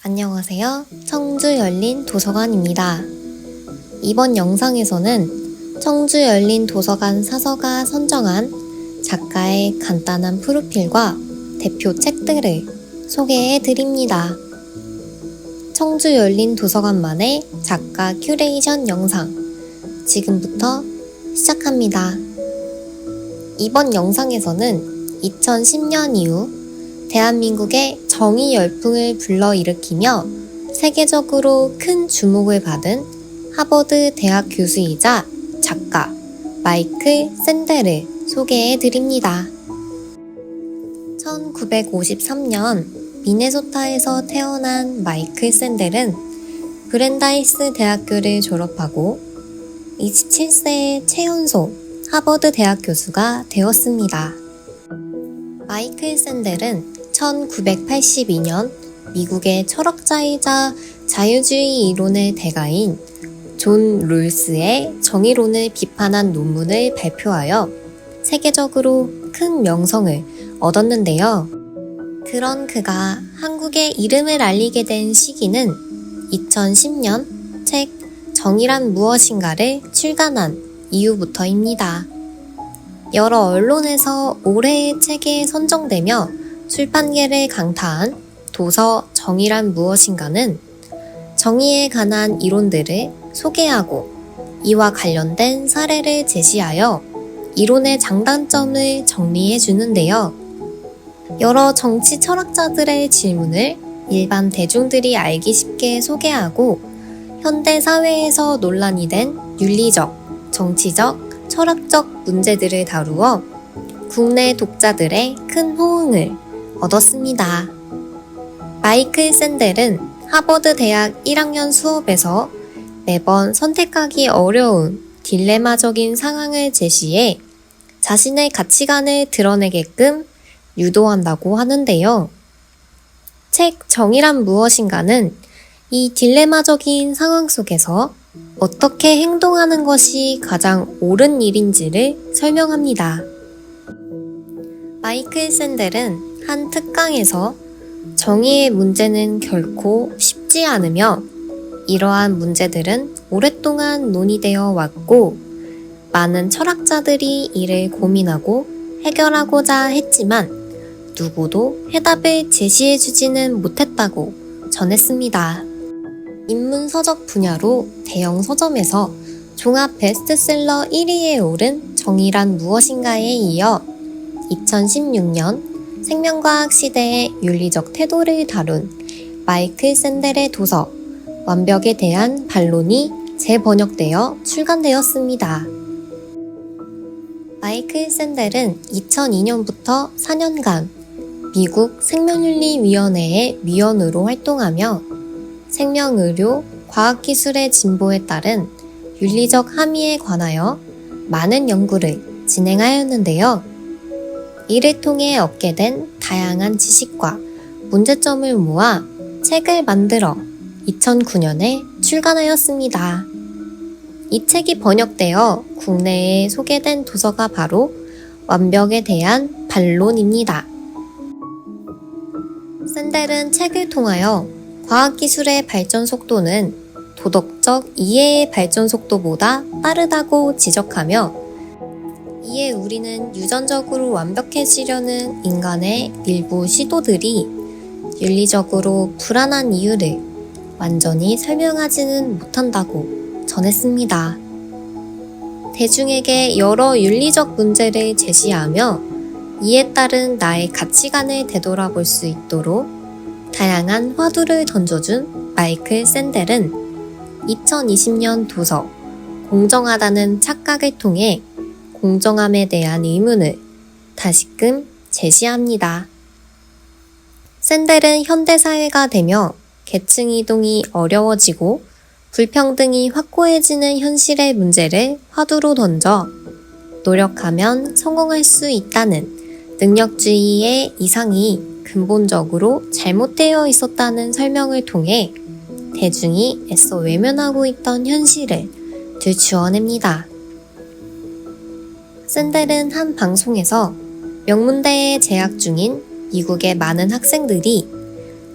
안녕하세요. 청주 열린 도서관입니다. 이번 영상에서는 청주 열린 도서관 사서가 선정한 작가의 간단한 프로필과 대표 책들을 소개해 드립니다. 청주 열린 도서관만의 작가 큐레이션 영상, 지금부터 시작합니다. 이번 영상에서는 2010년 이후 대한민국의 정의 열풍을 불러일으키며 세계적으로 큰 주목을 받은 하버드 대학 교수이자 작가 마이클 샌델을 소개해 드립니다. 1953년 미네소타에서 태어난 마이클 샌델은 브랜다이스 대학교를 졸업하고 27세의 최연소 하버드 대학 교수가 되었습니다. 마이클 샌델은 1982년 미국의 철학자이자 자유주의 이론의 대가인 존 롤스의 정의론을 비판한 논문을 발표하여 세계적으로 큰 명성을 얻었는데요. 그런 그가 한국의 이름을 알리게 된 시기는 2010년 책 정의란 무엇인가를 출간한 이후부터입니다. 여러 언론에서 올해의 책에 선정되며 출판계를 강타한 도서 정의란 무엇인가는 정의에 관한 이론들을 소개하고 이와 관련된 사례를 제시하여 이론의 장단점을 정리해 주는데요. 여러 정치 철학자들의 질문을 일반 대중들이 알기 쉽게 소개하고 현대 사회에서 논란이 된 윤리적, 정치적, 철학적 문제들을 다루어 국내 독자들의 큰 호응을 얻었습니다. 마이클 샌델은 하버드 대학 1학년 수업에서 매번 선택하기 어려운 딜레마적인 상황을 제시해 자신의 가치관을 드러내게끔 유도한다고 하는데요. 책 정의란 무엇인가는 이 딜레마적인 상황 속에서 어떻게 행동하는 것이 가장 옳은 일인지를 설명합니다. 마이클 샌델은 한 특강에서 정의의 문제는 결코 쉽지 않으며 이러한 문제들은 오랫동안 논의되어 왔고 많은 철학자들이 이를 고민하고 해결하고자 했지만 누구도 해답을 제시해주지는 못했다고 전했습니다. 인문서적 분야로 대형 서점에서 종합 베스트셀러 1위에 오른 정의란 무엇인가에 이어 2016년 생명과학 시대의 윤리적 태도를 다룬 마이클 샌델의 도서 완벽에 대한 반론이 재번역되어 출간되었습니다. 마이클 샌델은 2002년부터 4년간 미국 생명윤리위원회의 위원으로 활동하며 생명의료, 과학기술의 진보에 따른 윤리적 함의에 관하여 많은 연구를 진행하였는데요. 이를 통해 얻게 된 다양한 지식과 문제점을 모아 책을 만들어 2009년에 출간하였습니다. 이 책이 번역되어 국내에 소개된 도서가 바로 완벽에 대한 반론입니다. 샌델은 책을 통하여 과학기술의 발전 속도는 도덕적 이해의 발전 속도보다 빠르다고 지적하며 이에 우리는 유전적으로 완벽해지려는 인간의 일부 시도들이 윤리적으로 불안한 이유를 완전히 설명하지는 못한다고 전했습니다. 대중에게 여러 윤리적 문제를 제시하며 이에 따른 나의 가치관을 되돌아볼 수 있도록 다양한 화두를 던져준 마이클 샌델은 2020년 도서 공정하다는 착각을 통해 공정함에 대한 의문을 다시금 제시합니다. 샌델은 현대사회가 되며 계층 이동이 어려워지고 불평등이 확고해지는 현실의 문제를 화두로 던져 노력하면 성공할 수 있다는 능력주의의 이상이 근본적으로 잘못되어 있었다는 설명을 통해 대중이 애써 외면하고 있던 현실을 들추어냅니다. 샌델은 한 방송에서 명문대에 재학 중인 미국의 많은 학생들이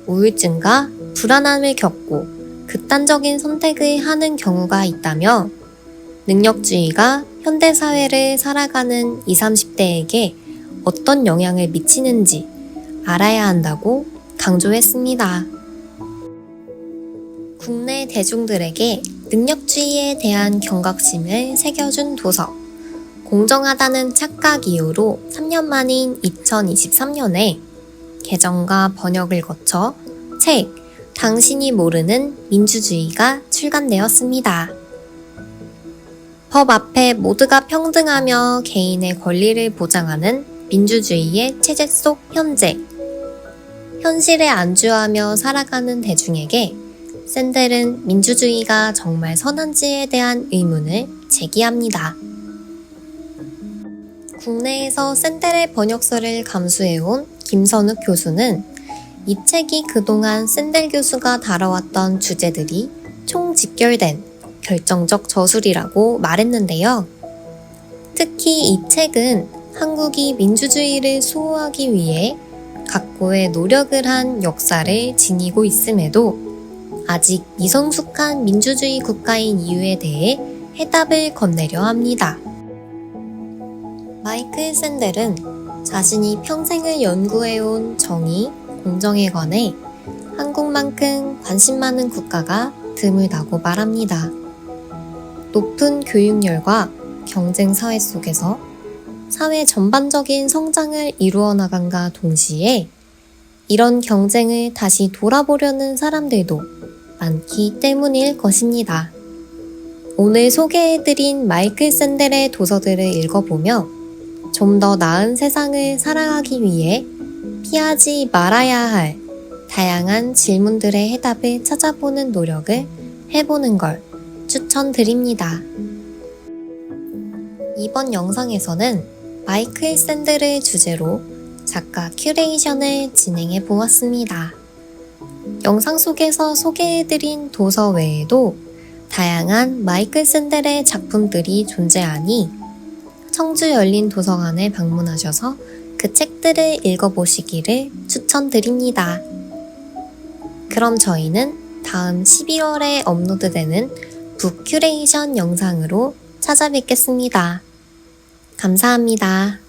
우울증과 불안함을 겪고 극단적인 선택을 하는 경우가 있다며 능력주의가 현대사회를 살아가는 20, 30대에게 어떤 영향을 미치는지 알아야 한다고 강조했습니다. 국내 대중들에게 능력주의에 대한 경각심을 새겨준 도서 공정하다는 착각 이후로 3년 만인 2023년에 개정과 번역을 거쳐 책 당신이 모르는 민주주의가 출간되었습니다. 법 앞에 모두가 평등하며 개인의 권리를 보장하는 민주주의의 체제 속 현재. 현실에 안주하며 살아가는 대중에게 샌델은 민주주의가 정말 선한지에 대한 의문을 제기합니다. 국내에서 샌델의 번역서를 감수해온 김선욱 교수는 이 책이 그동안 샌델 교수가 다뤄왔던 주제들이 총집결된 결정적 저술이라고 말했는데요. 특히 이 책은 한국이 민주주의를 수호하기 위해 각고의 노력을 한 역사를 지니고 있음에도 아직 미성숙한 민주주의 국가인 이유에 대해 해답을 건네려 합니다. 마이클 샌델은 자신이 평생을 연구해온 정의, 공정에 관해 한국만큼 관심 많은 국가가 드물다고 말합니다. 높은 교육열과 경쟁 사회 속에서 사회 전반적인 성장을 이루어 나간과 동시에 이런 경쟁을 다시 돌아보려는 사람들도 많기 때문일 것입니다. 오늘 소개해드린 마이클 샌델의 도서들을 읽어보며 좀 더 나은 세상을 살아가기 위해 피하지 말아야 할 다양한 질문들의 해답을 찾아보는 노력을 해보는 걸 추천드립니다. 이번 영상에서는 마이클 샌델을 주제로 작가 큐레이션을 진행해 보았습니다. 영상 속에서 소개해드린 도서 외에도 다양한 마이클 샌델의 작품들이 존재하니 청주 열린 도서관에 방문하셔서 그 책들을 읽어보시기를 추천드립니다. 그럼 저희는 다음 11월에 업로드되는 북 큐레이션 영상으로 찾아뵙겠습니다. 감사합니다.